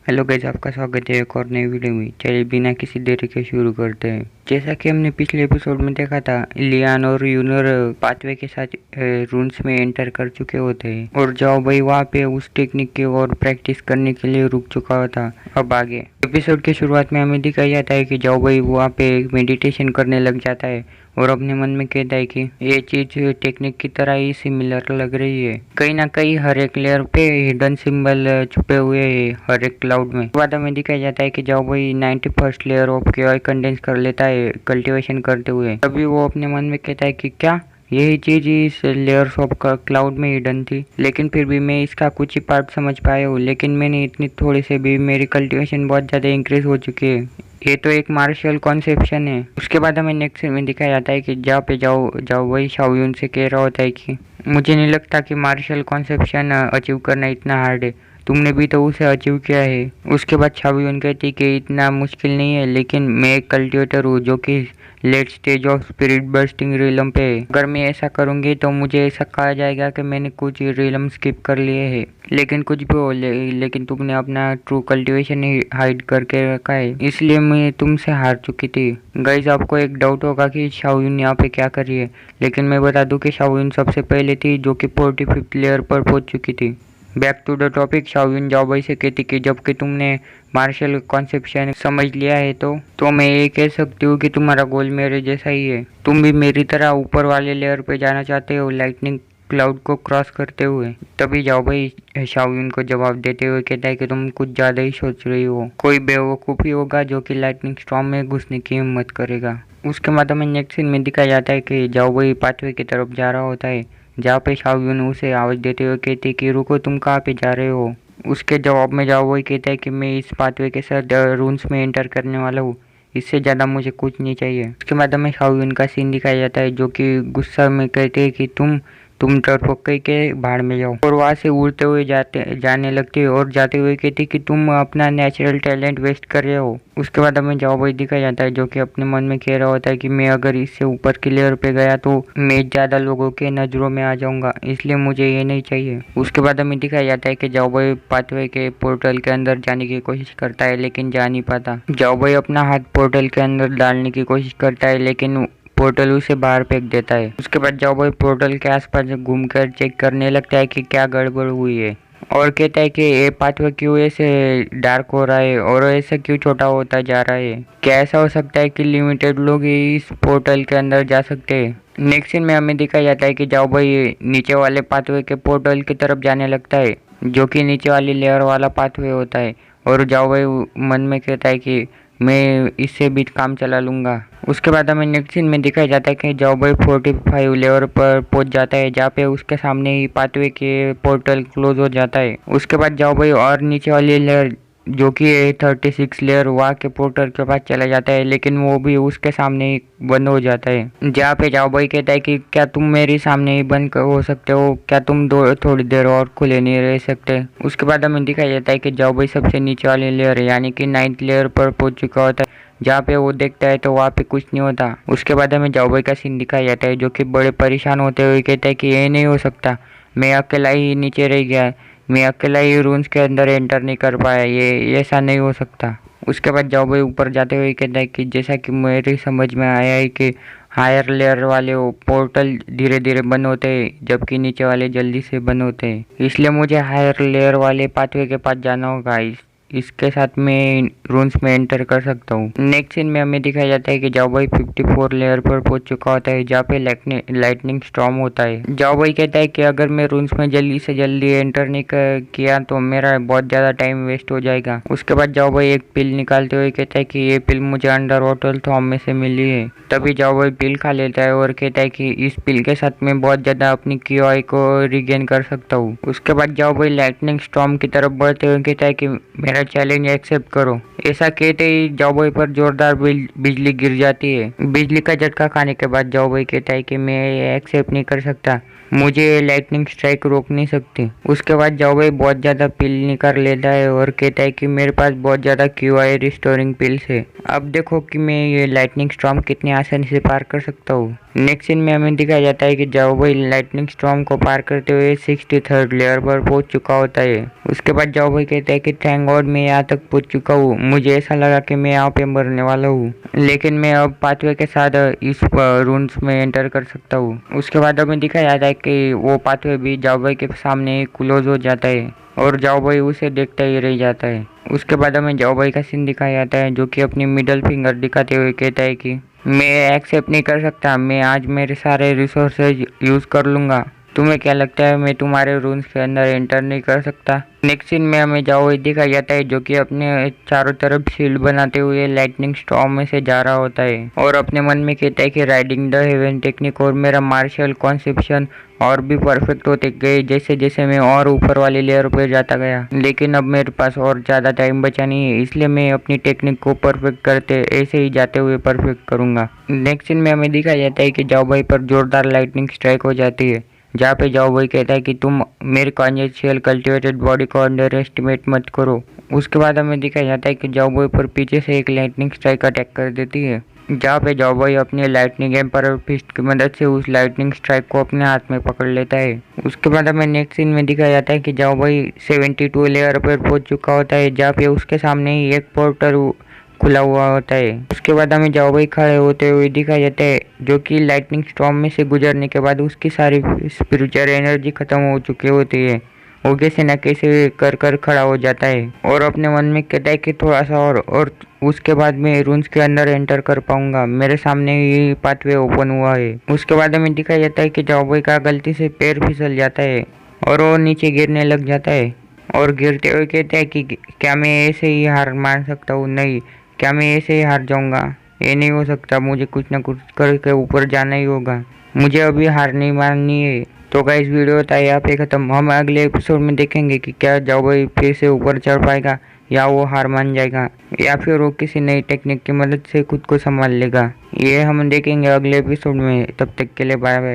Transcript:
Hello guys, आपका स्वागत है एक और नई वीडियो में। चलिए बिना किसी देरी के शुरू करते हैं। जैसा कि हमने पिछले एपिसोड में देखा था, लियान और यूनर पाथवे के साथ रून्स में एंटर कर चुके होते हैं और जाओ भाई वहाँ पे उस टेक्निक की और प्रैक्टिस करने के लिए रुक चुका था। अब आगे एपिसोड की शुरुआत में हमें दिखाया जाता है कि जाओ भाई वहाँ पे मेडिटेशन करने लग जाता है और अपने मन में कहता है कि ये चीज टेक्निक की तरह ही सिमिलर लग रही है। कहीं ना कहीं हर एक लेयर पे हिडन सिंबल छुपे हुए हैं हर एक क्लाउड में। बाद में दिखाया जाता है कि जाओ भाई 91st layer of QI condense कर लेता है कल्टीवेशन करते हुए। तभी वो अपने मन में कहता है कि क्या यही चीज इस लेयर्स ऑफ क्लाउड में हिडन थी, लेकिन फिर भी मैं इसका कुछ ही पार्ट समझ पाया हूँ। लेकिन मैंने इतनी थोड़ी से भी मेरी कल्टीवेशन बहुत ज़्यादा इंक्रीज हो चुकी है। ये तो एक मार्शल कॉन्सेप्शन है। उसके बाद हमें नेक्स्ट सीन में दिखाया जाता है कि जहाँ पे जाओ जाओ वही शाओयुन से कह रहा होता है कि मुझे नहीं लगता कि मार्शल कॉन्सेप्शन अचीव करना इतना हार्ड है, तुमने भी तो उसे अचीव किया है। उसके बाद शाओयुन कहती कि इतना मुश्किल नहीं है, लेकिन मैं एक कल्टिवेटर हूँ जो कि late stage of spirit bursting realm पे है। अगर मैं ऐसा करूँगी तो मुझे ऐसा कहा जाएगा कि मैंने कुछ रिलम स्किप कर लिए हैं। लेकिन कुछ भी हो लेकिन तुमने अपना ट्रू कल्टीवेशन ही हाइड करके रखा है, इसलिए मैं तुमसे हार चुकी थी। गाइस, आपको एक डाउट होगा कि शाओयुन यहाँ पे क्या कर रही है, लेकिन मैं बता दूं कि शाओयुन सबसे पहले थी जो कि 45th लेयर पर पहुंच चुकी थी। बैक टू द टॉपिक, शाओयुन जाओ भाई से कहती कि जबकि तुमने मार्शल कॉन्सेप्शन समझ लिया है तो मैं ये कह सकती हूँ कि तुम्हारा गोल मेरे जैसा ही है। तुम भी मेरी तरह ऊपर वाले लेयर पे जाना चाहते हो, लाइटनिंग क्लाउड को क्रॉस करते हुए। तभी जाओ भाई शाओयुन को जवाब देते हुए कहता है कि तुम कुछ ज़्यादा ही सोच रही हो। कोई बेवकूफ़ ही होगा जो कि लाइटनिंग स्टॉर्म में घुसने की हिम्मत करेगा। उसके बाद हमें नेक्स्ट सीन में दिखाया जाता है कि जाओ भाई पाथवे की तरफ जा रहा होता है, जहाँ पे शाओयुन उसे आवाज़ देते हुए कहती है कि रुको, तुम कहाँ पे जा रहे हो। उसके जवाब में जाओ वही कहता है कि मैं इस पाथवे के साथ रून्स में एंटर करने वाला हूँ, इससे ज़्यादा मुझे कुछ नहीं चाहिए। उसके बाद हमें शाओयुन का सीन दिखाया जाता है जो कि गुस्सा में कहते हैं कि तुम डरपोक कहीं के भाड़ में जाओ, और वहाँ से उड़ते हुए जाने लगती है और जाते हुए कहती कि तुम अपना नेचुरल टैलेंट वेस्ट कर रहे हो। उसके बाद हमें जाओ भाई दिखाया जाता है जो कि अपने मन में कह रहा होता है कि मैं अगर इससे ऊपर की लेयर पे गया तो मैं ज़्यादा लोगों के नज़रों में आ जाऊंगा, इसलिए मुझे ये नहीं चाहिए। उसके बाद हमें दिखाया जाता है कि जाओ भाई पाथवे के पोर्टल के अंदर जाने की कोशिश करता है लेकिन जा नहीं पाता। जाओ भाई अपना हाथ पोर्टल के अंदर डालने की कोशिश करता है लेकिन पोर्टल उसे बाहर फेंक देता है। उसके बाद जाओ भाई पोर्टल के आसपास घूमकर चेक करने लगता है कि क्या गड़बड़ हुई है और कहता है कि ये पाथवे क्यों ऐसे डार्क हो रहा है और ऐसे क्यों छोटा होता जा रहा है। क्या ऐसा हो सकता है कि लिमिटेड लोग ही इस पोर्टल के अंदर जा सकते हैं। नेक्स्ट सीन में हमें दिखाया जाता है कि जाओ भाई नीचे वाले पाथवे के पोर्टल की तरफ जाने लगता है जो कि नीचे वाली लेयर वाला पाथवे होता है, और जाओ भाई मन में कहता है कि मैं इससे भी काम चला लूँगा। उसके बाद हमें नेक्स्ट सीन में दिखाया जाता है कि जाओ भाई 45 लेवल पर पहुंच जाता है जहाँ पे उसके सामने ही पाथवे के पोर्टल क्लोज हो जाता है। उसके बाद जाओ भाई और नीचे वाली लेयर जो कि 36 लेयर वहाँ के पोर्टल के पास चला जाता है, लेकिन वो भी उसके सामने ही बंद हो जाता है। जहाँ पे जाओ भाई कहता है कि क्या तुम मेरे सामने ही बंद हो सकते हो, क्या तुम थोड़ी देर और खुले नहीं रह सकते। उसके बाद हमें दिखाया जाता है कि जाओ भाई सबसे नीचे वाली लेयर यानी कि 9th लेयर पर पहुंच चुका होता है, जहाँ पे वो देखता है तो वहाँ पे कुछ नहीं होता। उसके बाद हमें जाओ भाई का सीन दिखाया जाता है जो कि बड़े परेशान होते हुए कहता है कि ये नहीं हो सकता, मैं अकेला ही नीचे रह गया, मैं अकेला ही रूम्स के अंदर एंटर नहीं कर पाया, ये ऐसा नहीं हो सकता। उसके बाद जाओ भाई ऊपर जाते हुए कहता है कि जैसा कि मेरी समझ में आया है कि हायर लेयर वाले वो पोर्टल धीरे धीरे बंद होते हैं जबकि नीचे वाले जल्दी से बंद होते हैं, इसलिए मुझे हायर लेयर वाले पाथवे के पास जाना होगा, इसके साथ मैं रूम्स में एंटर कर सकता हूँ। नेक्स्ट सीन में हमें दिखाया जाता है कि जाओ भाई 54 लेयर पर पहुंच चुका होता है जहाँ पे लाइटनिंग स्टॉर्म होता है। जाओ भाई कहता है कि अगर मैं रूम्स में जल्दी से जल्दी एंटर नहीं किया तो मेरा बहुत ज़्यादा टाइम वेस्ट हो जाएगा। उसके बाद जाओ भाई एक पिल निकालते हुए कहता है कि ये पिल मुझे अंडर वाटर थॉम में से मिली है। तभी जाओ भाई पिल खा लेता है और कहता है कि इस पिल के साथ मैं बहुत ज़्यादा अपनी क्यूआई को रिगेन कर सकता हूँ। उसके बाद जाओ भाई लाइटनिंग स्टॉर्म की तरफ बढ़ते हुए कहता है कि मेरा चैलेंज एक्सेप्ट करो। ऐसा कहते ही जाओ भाई पर जोरदार बिजली गिर जाती है। बिजली का झटका खाने के बाद जाओ भाई कहता है कि मैं एक्सेप्ट नहीं कर सकता, मुझे लाइटनिंग स्ट्राइक रोक नहीं सकती। उसके बाद जाओ भाई बहुत ज़्यादा पिल निकाल लेता है और कहता है कि मेरे पास बहुत ज़्यादा क्यूआई रिस्टोरिंग पिल्स है, अब देखो कि मैं ये लाइटनिंग स्टॉर्म कितनी आसानी से पार कर सकता हूँ। नेक्स्ट सीन में हमें दिखाया जाता है कि जाओ भाई लाइटनिंग स्टॉर्म को पार करते हुए 63rd लेयर पर पहुंच चुका होता है। उसके बाद जाओ भाई कहता है कि थैंक गॉड मैं यहाँ तक पहुंच चुका हूँ, मुझे ऐसा लगा कि मैं यहाँ पे मरने वाला हूँ, लेकिन मैं अब पाथवे के साथ इस रून्स में एंटर कर सकता हूँ। उसके बाद हमें दिखाया जाता है कि वो पाथवे भी जाओ भाई के सामने क्लोज हो जाता है और जाओ भाई उसे देखता ही रह जाता है। उसके बाद हमें जाओ भाई का सीन दिखाया जाता है जो कि अपनी मिडल फिंगर दिखाते हुए कहता है कि मैं एक्सेप्ट नहीं कर सकता, मैं आज मेरे सारे रिसोर्सेज यूज़ कर लूँगा। तुम्हें क्या लगता है मैं तुम्हारे रूम्स के अंदर एंटर नहीं कर सकता? नेक्स्ट सीन में हमें जाओ भाई दिखाया जाता है जो कि अपने चारों तरफ शील्ड बनाते हुए लाइटनिंग स्टॉर्म में से जा रहा होता है और अपने मन में कहता है कि राइडिंग द हेवन टेक्निक और मेरा मार्शल कॉन्सेप्शन और भी परफेक्ट होते गए जैसे जैसे मैं और ऊपर वाली लेयर पर जाता गया। लेकिन अब मेरे पास और ज़्यादा टाइम बचा नहीं है, इसलिए मैं अपनी टेक्निक को परफेक्ट करते ऐसे ही जाते हुए परफेक्ट करूँगा। नेक्स्ट सीन में हमें दिखाया जाता है कि जाओ भाई पर जोरदार लाइटनिंग स्ट्राइक हो जाती है जहाँ पे जाओ भाई कहता है कि तुम मेरे कॉन्जेंशियल कल्टिवेटेड बॉडी को अंडर एस्टिमेट मत करो। उसके बाद हमें दिखाया जाता है कि जाओ भाई पर पीछे से एक लाइटनिंग स्ट्राइक अटैक कर देती है जहाँ पे जाओ भाई अपने लाइटनिंग एम्पायर फिस्ट की मदद से उस लाइटनिंग स्ट्राइक को अपने हाथ में पकड़ लेता है। उसके बाद हमें नेक्स्ट सीन में दिखाया जाता है कि जाओ भाई 72 लेयर पर पहुंच चुका होता है जहाँ पे उसके सामने ही एक पोर्टल खुला हुआ होता है। उसके बाद हमें जाओ भाई खड़े होते हुए दिखाया जाता है जो कि लाइटनिंग स्टॉर्म में से गुजरने के बाद उसकी सारी स्पिरिचुअल एनर्जी खत्म हो चुकी होती है। वो कैसे न कैसे कर कर खड़ा हो जाता है और अपने मन में कहता है कि थोड़ा सा और उसके बाद मैं रून्स के अंदर एंटर कर पाऊंगा, मेरे सामने ही पाथवे ओपन हुआ है। उसके बाद हमें दिखाया जाता है कि जाओ भाई का गलती से पैर फिसल जाता है और वो नीचे गिरने लग जाता है और गिरते हुए कहता है कि क्या मैं ऐसे ही हार मान सकता हूँ? नहीं, क्या मैं ऐसे ही हार जाऊंगा? ये नहीं हो सकता, मुझे कुछ ना कुछ करके ऊपर जाना ही होगा, मुझे अभी हार नहीं माननी है। तो गाइस वीडियो होता है यहाँ पे खत्म। हम अगले एपिसोड में देखेंगे कि क्या जाओ भाई फिर से ऊपर चढ़ पाएगा या वो हार मान जाएगा या फिर वो किसी नई टेक्निक की मदद से खुद को संभाल लेगा। ये हम देखेंगे अगले एपिसोड में। तब तक के लिए बाय बाय।